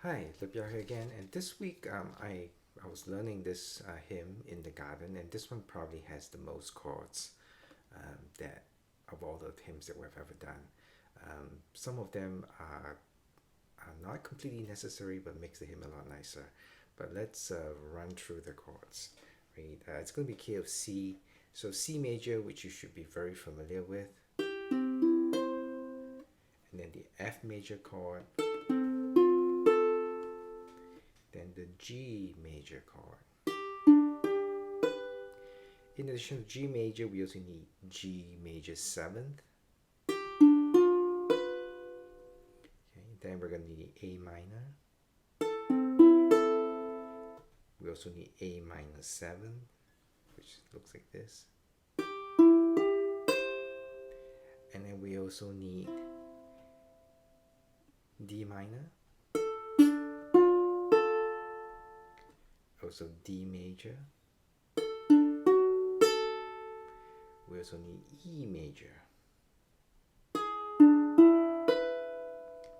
Hi, Libya here again, and this week I was learning this hymn in the garden, and this one probably has the most chords that of all the hymns that we've ever done. Some of them are not completely necessary, but makes the hymn a lot nicer. But let's run through the chords. Right, it's going to be key of C. So C major, which you should be very familiar with, and then the F major chord, then the G major chord. In addition to G major, we also need G major 7th. Okay, then we're going to need A minor. We also need A minor 7, which looks like this. And then we also need D minor. Also D major. We also need E major.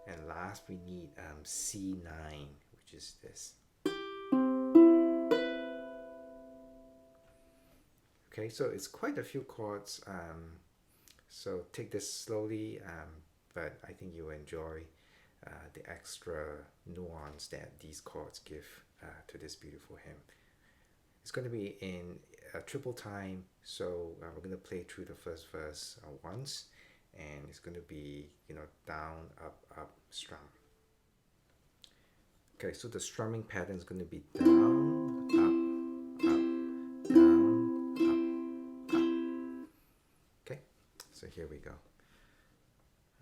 And last we need C9, which is this. Okay, so it's quite a few chords. So take this slowly, but I think you'll enjoy the extra nuance that these chords give to this beautiful hymn. It's going to be in a triple time, so we're going to play through the first verse once, and it's going to be, down, up, strum. Okay, so the strumming pattern is going to be down, up, down, up. Okay, so here we go.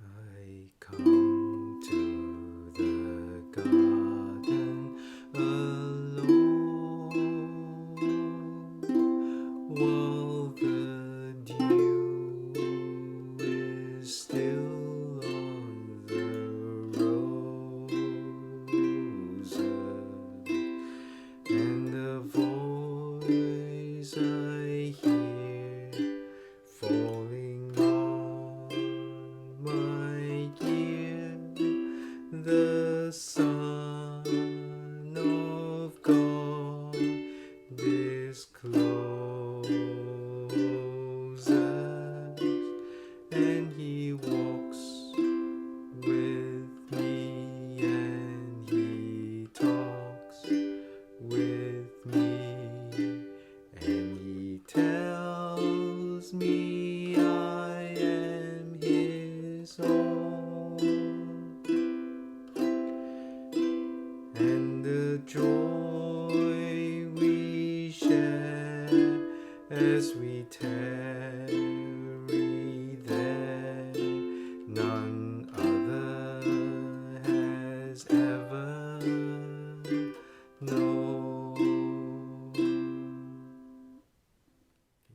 I come to the garden alone, while the dew is still on the roses, and the voice I hear falling on my ear, the Son of God discloses, and He walks with me, and He talks with me, and He tells me I am His own, and the joy we share as we tarry there, none other has ever known.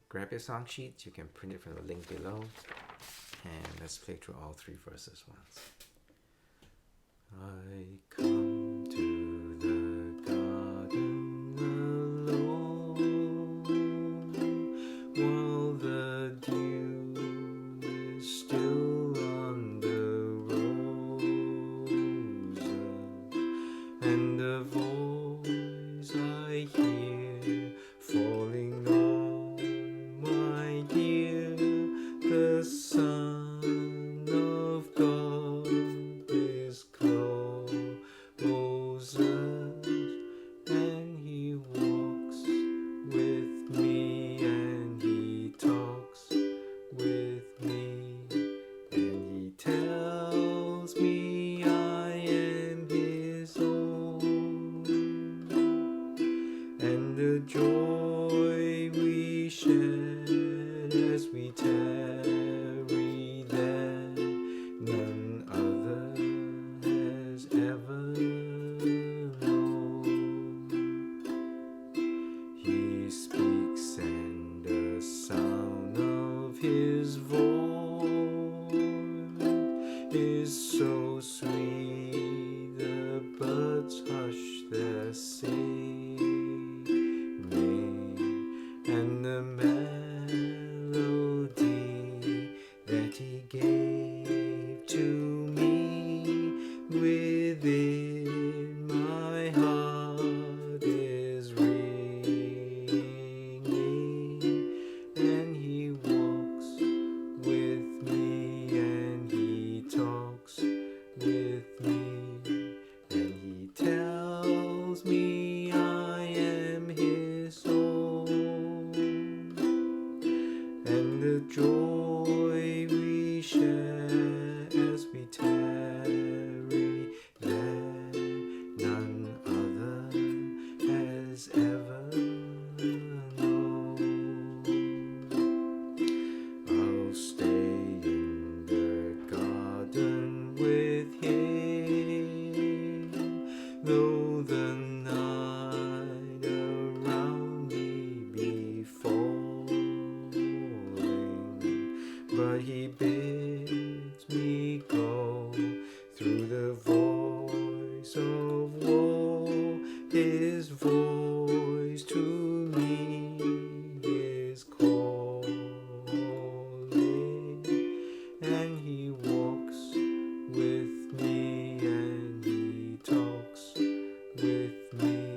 Grab your song sheets, you can print it from the link below, and let's play through all three verses once. I come to the garden alone, while the dew is still on the roses, and the voice I hear falling on my ear, the Son of God is close, and He walks with me, and He talks with me, and He tells me I am His own, and the joy we share as we tarry there, none other has ever known. He speaks, and the sound of His voice is so sweet, the birds hush their singing, and the melody that He gave to me within the voice of woe, his voice to me is calling, and he walks with me, and he talks with me,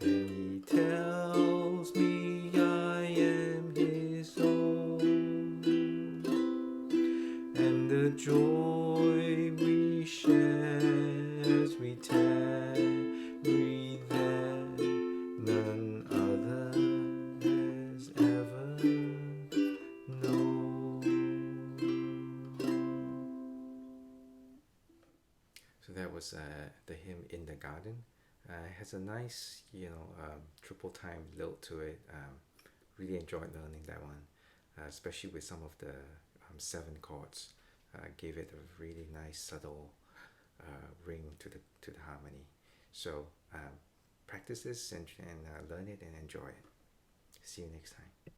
and he tells me I am his own, and the joy we share as we tarry there, none other has ever known. So that was the hymn In the Garden. It has a nice, triple time lilt to it. Really enjoyed learning that one, especially with some of the seven chords. Gave it a really nice subtle ring to the harmony. So practice this and learn it and enjoy it. See you next time.